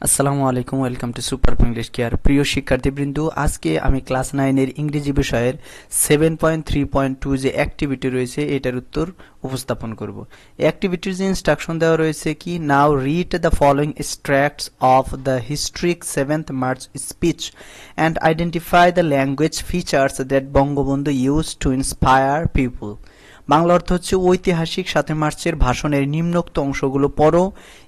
আসসালামু আলাইকুম, welcome to super English care. প্রিয় শিক্ষার্থীবৃন্দ, আজকে আমি ক্লাস 9 এর ইংরেজি বিষয়ের 7.3.2 যে অ্যাক্টিভিটি রয়েছে এটার উত্তর উপস্থাপন করব। অ্যাক্টিভিটির যে ইনস্ট্রাকশন দেওয়া রয়েছে কি, now read the following extracts of the historic 7th March speech and identify the language features that Bangabandhu use to inspire people. Bangla অর্থ হচ্ছে ঐতিহাসিক 7 মার্চের ভাষণের নিম্নোক্ত অংশগুলো পড়ো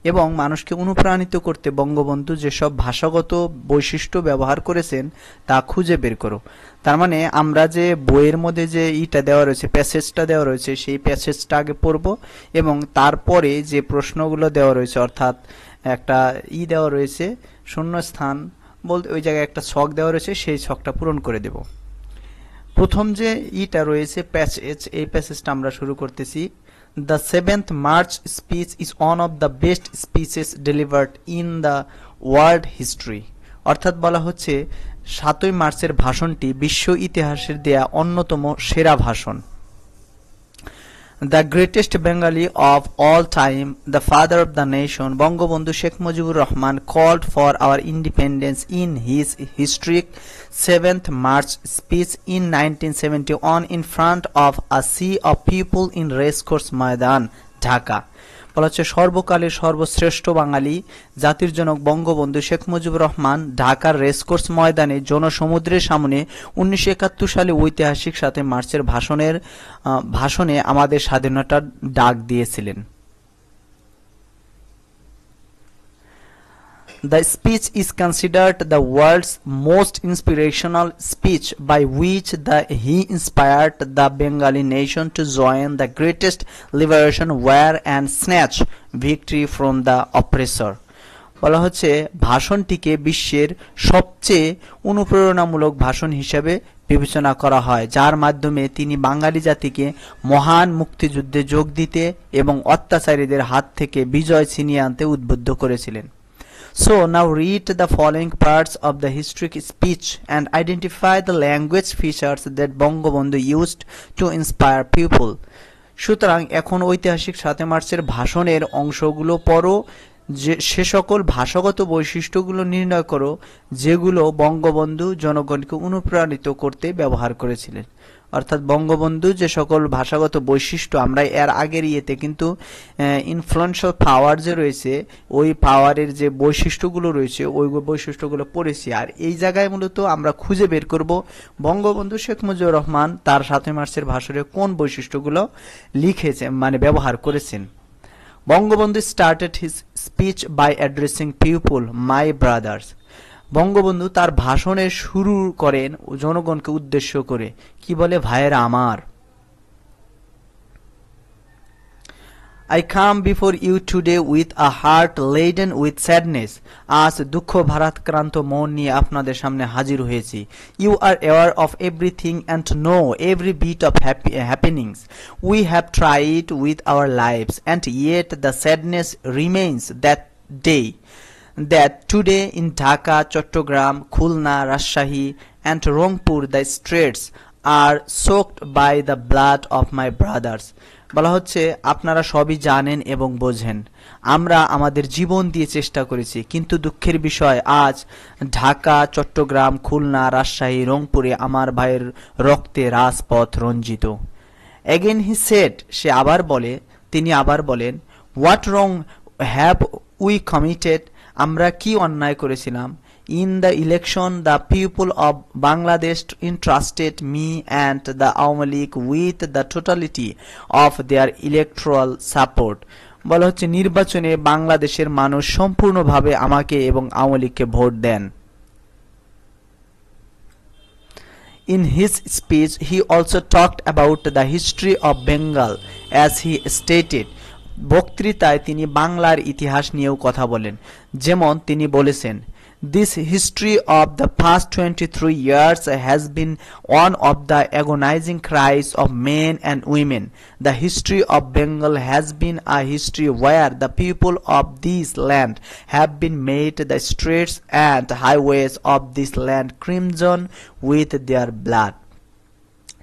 এবং মানুষকে অনুপ্রাণিত করতে বঙ্গবন্ধু যেসব ভাষাগত বৈশিষ্ট্য ব্যবহার করেছেন তা খুঁজে বের করো। তার মানে আমরা যে বইয়ের মধ্যে যে দেওয়া রয়েছে, প্যাসেজটা দেওয়া রয়েছে, সেই প্যাসেজটা আগে পড়বো এবং তারপরে যে প্রশ্নগুলো দেওয়া রয়েছে, অর্থাৎ একটা দেওয়া রয়েছে শূন্যস্থান বলতে, ওই জায়গায় একটা ছক দেওয়া রয়েছে, সেই ছকটা পূরণ করে দেব। প্রথম যে রয়েছে প্যাসেজ, এই প্যাসেজটা আমরা শুরু করতেছি। The 7th March speech is one of the best speeches delivered in the world history. অর্থাৎ বলা হচ্ছে 7ই মার্চের ভাষণটি বিশ্ব ইতিহাসের দেয়া অন্যতম সেরা ভাষণ। The greatest Bengali of all time, the father of the nation, Bangabandhu Sheikh Mujibur Rahman called for our independence in his historic 7th March speech in 1971 in front of a sea of people in Racecourse Maidan, Dhaka. বলা হচ্ছে সর্বকালের সর্বশ্রেষ্ঠ বাঙালি জাতির জনক বঙ্গবন্ধু শেখ মুজিবুর রহমান ঢাকার racecourse ময়দানে জনসমুদ্রের সামনে 1971 সালে ঐতিহাসিক 7 মার্চের ভাষণে আমাদের স্বাধীনতার ডাক দিয়েছিলেন। The speech is considered the world's most inspirational speech by which he inspired the Bengali nation to join the greatest liberation war and snatch victory from the oppressor. বলা হচ্ছে ভাষণটিকে বিশ্বের সবচেয়ে অনুপ্রেরণামূলক ভাষণ হিসেবে বিবেচনা করা হয়, যার মাধ্যমে তিনি বাঙালি জাতিকে মহান মুক্তিযুদ্ধে যোগ দিতে এবং অত্যাচারীদের হাত থেকে বিজয় ছিনিয়ে আনতে উদ্বুদ্ধ করেছিলেন। So now read the following parts of the historic speech and identify the language features that Bangabandhu used to inspire people. সুতরাং এখন ঐতিহাসিক 7 মার্চের ভাষণের অংশগুলো পড়ো, সে সকল ভাষাগত বৈশিষ্ট্যগুলো নির্ণয় করো যেগুলো বঙ্গবন্ধু জনগণকে অনুপ্রাণিত করতে ব্যবহার করেছিলেন। অর্থাৎ বঙ্গবন্ধু যে সকল ভাষাগত বৈশিষ্ট্য, আমরা এর আগের কিন্তু ইনফ্লুয়েন্সিয়াল পাওয়ার যে রয়েছে, ওই পাওয়ারের যে বৈশিষ্ট্যগুলো রয়েছে ওই বৈশিষ্ট্যগুলো পড়েছি। আর এই জায়গায় মূলত আমরা খুঁজে বের করব বঙ্গবন্ধু শেখ মুজিবুর রহমান তার 7 মার্চের ভাষণে কোন বৈশিষ্ট্যগুলো লিখেছেন, মানে ব্যবহার করেছেন। Bangabandhu started his speech by addressing people, my brothers. Bangabandhu তার ভাষণের শুরু করেন জনগণকে উদ্দেশ্য করে, কি বলে, ভাইয়েরা আমার। I come before you today with a heart laden with sadness. আজ দুঃখ ভারাক্রান্ত মন নিয়ে আপনাদের সামনে হাজির হয়েছি। You are aware of everything and know every bit of happenings. We have tried with our lives and yet the sadness remains that today in Dhaka, Chattogram, Khulna, Rajshahi and Rangpur the streets are soaked by the blood of my brothers. বলা হচ্ছে আপনারা সবই জানেন এবং বোঝেন, আমরা আমাদের জীবন দিয়ে চেষ্টা করেছি, কিন্তু দুঃখের বিষয় আজ ঢাকা, চট্টগ্রাম, খুলনা, রাজশাহী, রংপুরে আমার ভাইয়ের রক্তে রাজপথ রঞ্জিত। Again he said, তিনি আবার বলেন, what wrong have we committed? আমরা কি অন্যায় করেছিলাম? In the election, the people of Bangladesh entrusted me and the Awami League with the totality of their electoral support. বলা হচ্ছে নির্বাচনে বাংলাদেশের মানুষ সম্পূর্ণভাবে আমাকে এবং আওয়ামী লীগকে ভোট দেন। In his speech, he also talked about the history of Bengal as he stated. বক্তৃতায় তিনি বাংলার ইতিহাস নিয়েও কথা বলেন, যেমন তিনি বলেছেন, This history of the past 23 years has been one of the agonizing cries of men and women. The history of Bengal has been a history where the people of this land have been made the streets and highways of this land crimson with their blood.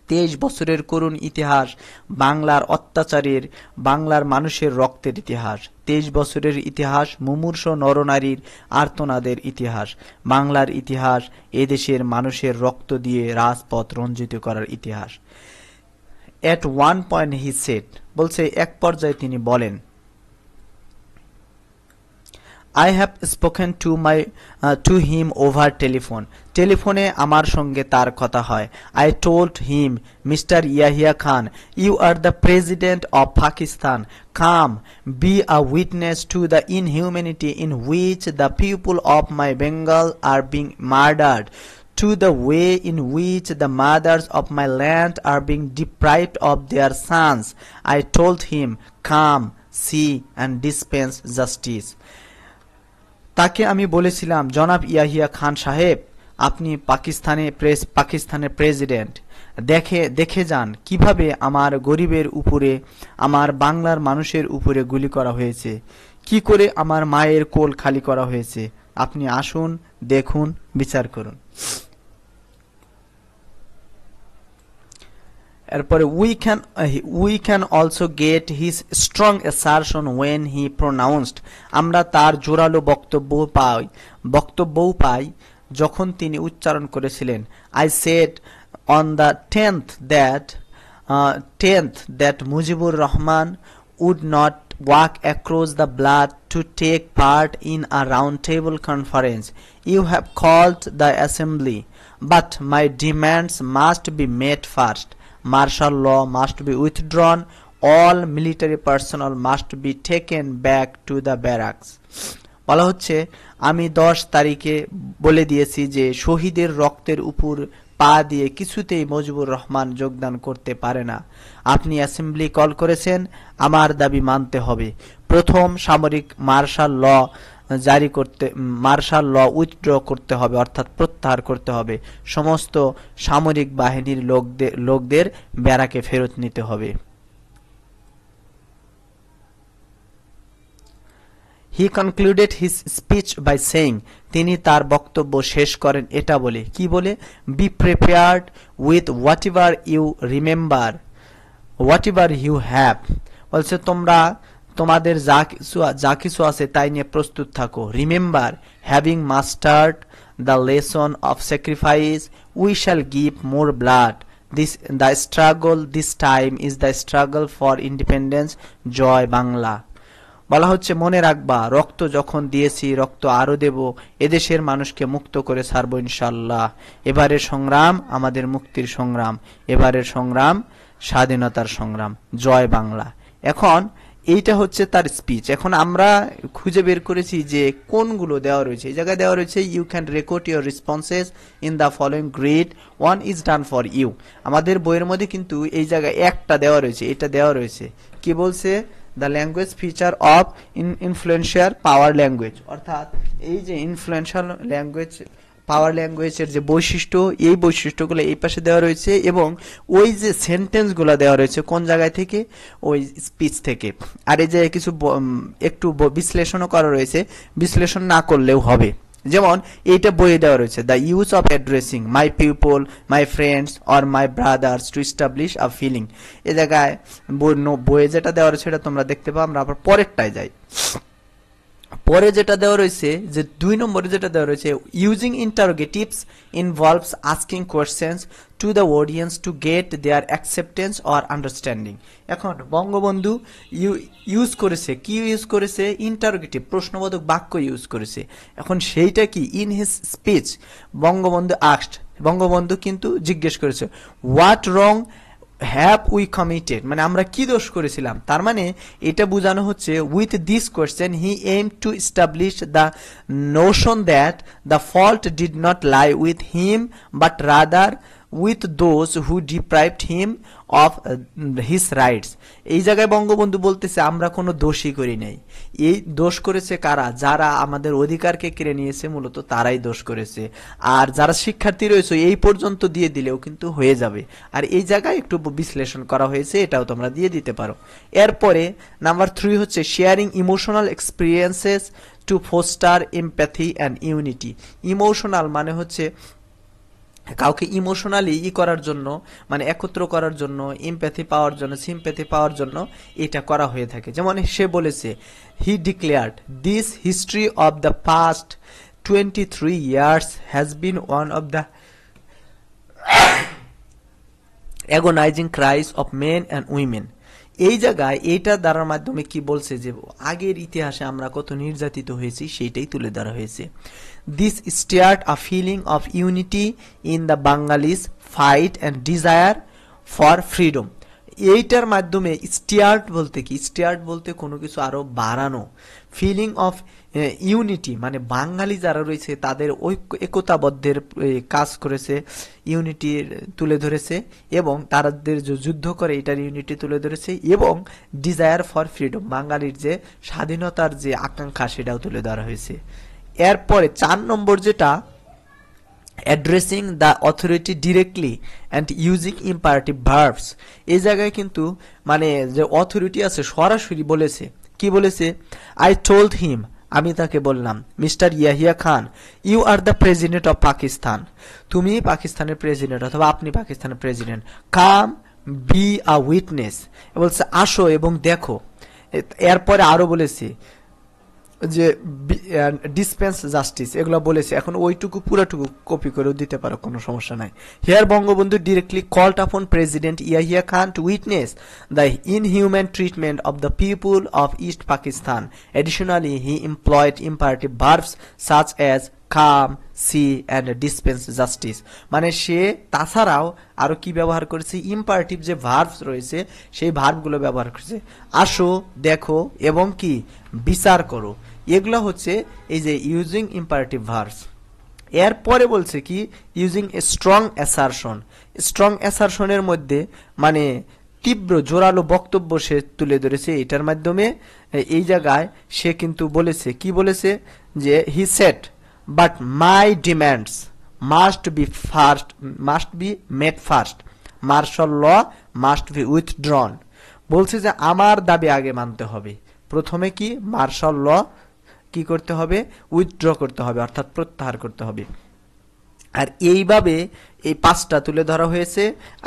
23 বছরের করুণ ইতিহাস বাংলার অত্যাচারের, বাংলার মানুষের রক্তের ইতিহাস। 23 বছরের ইতিহাস, মুমূর্ষ নরনারীর আর্তনাদের ইতিহাস, বাংলার ইতিহাস, এদেশের মানুষের রক্ত দিয়ে রাজপথ রঞ্জিত করার ইতিহাস। At one point he said, বলছে এক পর্যায়ে তিনি বলেন, I have spoken to him over telephone. টেলিফোনে আমার সঙ্গে তার কথা হয়। I told him, Mr. Yahya Khan, you are the president of Pakistan. Come, be a witness to the inhumanity in which the people of my Bengal are being murdered, to the way in which the mothers of my land are being deprived of their sons. I told him, come, see and dispense justice. তাকে আমি বলেছিলাম, জনাব ইয়াহিয়া খান সাহেব, আপনি পাকিস্তানের president, দেখে যান কিভাবে আমার গরিবের উপরে, আমার বাংলার মানুষের উপরে গুলি করা হয়েছে, কি করে আমার মায়ের কোল খালি করা হয়েছে। আপনি আসুন, দেখুন, বিচার করুন। এরপরে we can also get his strong assertion when he pronounced, আমরা তার জোরালো বক্তব্যও পাই যখন তিনি উচ্চারণ করেছিলেন, I said on the 10th that Mujibur Rahman would not walk across the blood to take part in a roundtable conference. You have called the assembly, but my demands must be met first. Martial law must be withdrawn. All military personnel must be taken back to the barracks. বলা হচ্ছে, আমি 10 তারিখে বলে দিয়েছি যে শহীদের রক্তের উপর পা দিয়ে কিছুতেই মুজিবুর রহমান যোগদান করতে পারে না। আপনি অ্যাসেম্বলি কল করেছেন, আমার দাবি মানতে হবে। প্রথম সামরিক মার্শাল ল উইথড্র করতে হবে, অর্থাৎ প্রত্যাহার করতে হবে। সমস্ত সামরিক বাহিনীর লোকদের ব্যারাকে ফেরত নিতে হবে। He concluded his speech by saying, তিনি তার বক্তব্য শেষ করেন এটা বলে, কি বলে? Be prepared with whatever you remember, whatever you have. বলছে তোমাদের যা কিছু আছে তাই নিয়ে প্রস্তুত থাকো। Remember, having mastered the lesson of sacrifice, we shall give more blood. The struggle this time is the struggle for independence. জয় বাংলা। বলা হচ্ছে, মনে রাখবা, রক্ত যখন দিয়েছি রক্ত আরো দেব, এদেশের মানুষকে মুক্ত করে ছাড়বো ইনশাআল্লাহ। এবারের সংগ্রাম আমাদের মুক্তির সংগ্রাম, এবারের সংগ্রাম স্বাধীনতার সংগ্রাম। জয় বাংলা। এখন এইটা হচ্ছে তার স্পিচ। এখন আমরা খুঁজে বের করেছি যে কোনগুলো দেওয়া রয়েছে। এই জায়গায় দেওয়া রয়েছে, you can record your responses in the following grid, one is done for you. আমাদের বইয়ের মধ্যে কিন্তু এই জায়গায় একটা দেওয়া রয়েছে, এটা দেওয়া রয়েছে। কি বলছে? The language feature of influential power language, অর্থাৎ এই যে ইনফ্লুয়েন্সিয়াল ল্যাঙ্গুয়েজ, পাওয়ার ল্যাঙ্গুয়েজের যে বৈশিষ্ট্য, এই বৈশিষ্ট্যগুলো এই পাশে দেওয়া রয়েছে, এবং ওই যে সেন্টেন্সগুলো দেওয়া রয়েছে কোন জায়গায় থেকে? ওই স্পিচ থেকে। আর এই যে কিছু একটু বিশ্লেষণও করা রয়েছে, বিশ্লেষণ না করলেও হবে। যেমন এইটা বইয়ে দেওয়া রয়েছে, the use of addressing my people, my friends or my brothers to establish a feeling. এ জায়গায় বইয়ে যেটা দেওয়া রয়েছে সেটা তোমরা দেখতে পাও। আমরা আবার পরেরটায় যাই। পরে যেটা দেওয়া রয়েছে, যে 2 নম্বরে যেটা দেওয়া রয়েছে, using interrogatives involves asking questions to the audience to get their acceptance or understanding. এখন বঙ্গবন্ধু ইউজ করেছে, কি ইউজ করেছে? ইন্টারোগেটিভ, প্রশ্নবোধক বাক্য ইউজ করেছে। এখন সেইটা কি? ইন হিজ স্পিচ বঙ্গবন্ধু কিন্তু জিজ্ঞেস করেছে, what wrong have we committed, মানে আমরা কি দোষ করেছিলাম। তার মানে এটা বোঝানো হচ্ছে, with this question he aim to establish the Notion that the fault did not lie with him but rather with those who deprived him of his rights. এই জায়গায় বঙ্গবন্ধু বলতেছে, আমরা কোনো দোষই করি নাই। এই দোষ করেছে কারা? যারা আমাদের অধিকারকে কেড়ে নিয়েছে, মূলত তারাই দোষ করেছে। আর যারা শিক্ষার্থী রয়েছে এই পর্যন্ত দিয়ে দিলেও কিন্তু হয়ে যাবে। আর এই জায়গায় একটু বিশ্লেষণ করা হয়েছে, এটাও তোমরা দিয়ে দিতে পারো। এরপরে নাম্বার 3 হচ্ছে sharing emotional experiences to foster empathy and unity. Emotional মানে হচ্ছে কাউকে ইমোশনালি করার জন্য, মানে একত্র করার জন্য, এমপ্যাথি পাওয়ার জন্য, সিম্প্যাথি পাওয়ার জন্য এটা করা হয়ে থাকে। যেমন সে বলেছে, he declared this history of the past 23 years has been one of the agonizing cries of men and women. এই জায়গায় এইটা দ্বারার মাধ্যমে কি বলছে যে আগের ইতিহাসে আমরা কত নির্যাতিত হয়েছি সেইটাই তুলে ধরা হয়েছে। This start a feeling of unity in the Bengalis fight and desire for freedom. এইটার মাধ্যমে স্টার্ট বলতে কি, স্টার্ট বলতে কোনো কিছু আরো বাড়ানো, ফিলিং অফ ইউনিটি মানে বাঙালি যারা রয়েছে তাদের একতাবদ্ধের কাজ করেছে, ইউনিটি তুলে ধরেছে, এবং তাদের যে যুদ্ধ করে এটার ইউনিটি তুলে ধরেছে, এবং ডিজায়ার ফর ফ্রিডম বাঙালির যে স্বাধীনতার যে আকাঙ্ক্ষা সেটাও তুলে ধরা হয়েছে। এরপরে 4 নম্বর যেটা, addressing the authority directly and using imperative verbs. এই জায়গায় কিন্তু মানে যে অথরিটি আছে সরাসরি বলেছে, কি বলেছে, আই টোল্ড হিম, আমি তাকে বললাম, mister Yahya Khan, you are the president of Pakistan, তুমি পাকিস্তানের প্রেসিডেন্ট অথবা আপনি পাকিস্তানের president, come be a witness, বলছে আসো এবং দেখো। এরপরে আরো বলেছে যে ডিসপেন্স জাস্টিস, এগুলো বলেছে। এখন ওইটুকু পুরোটুকু কপি করেও দিতে পারো, কোনো সমস্যা নাই। Here Bangabandhu directly called upon president Yahya Khan to witness the inhuman treatment of the people of East Pakistan. Additionally he employed imperative verbs such as come, see and dispense justice. মানে সে তাছাড়াও আরো কি ব্যবহার করেছে, ইম্পারেটিভ যে ভার্বস রয়েছে সেই ভার্বগুলো ব্যবহার করেছে, আসো, দেখো এবং কি বিচার করো। এগুলো হচ্ছে এই যে ইউজিং ইম্পারেটিভ ভার্বস। এরপরে বলছে কি, using a strong assertion. Strong অ্যাসারশনের মধ্যে মানে তীব্র জোরালো বক্তব্য সে তুলে ধরেছে এটার মাধ্যমে। এই জায়গায় সে কিন্তু বলেছে, কি বলেছে, যে he said but my demands must be made first, martial law must be withdrawn। বলছে যে আমার দাবি আগে মানতে হবে, প্রথমে কি মার্শাল ল কি করতে হবে, উইথড্র করতে হবে, অর্থাৎ প্রত্যাহার করতে হবে। আর এইভাবে এই 5টা তুলে ধরা হয়েছে।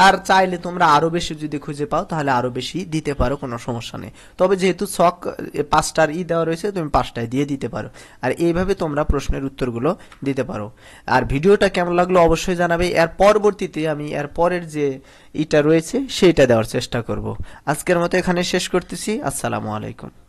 আর চাইলে তোমরা আরো বেশি যদি খুঁজে পাও তাহলে আরো বেশি দিতে পারো, কোনো সমস্যা নেই। তবে যেহেতু ছক 5টার দেওয়া রয়েছে, তুমি 5টায় দিয়ে দিতে পারো। আর এইভাবে তোমরা প্রশ্নের উত্তরগুলো দিতে পারো। আর ভিডিওটা কেমন লাগলো অবশ্যই জানাবে। এর পরবর্তীতে আমি এর পরের যে রয়েছে সেইটা দেওয়ার চেষ্টা করব। আজকের মতো এখানে শেষ করতেছি। আসসালামু আলাইকুম।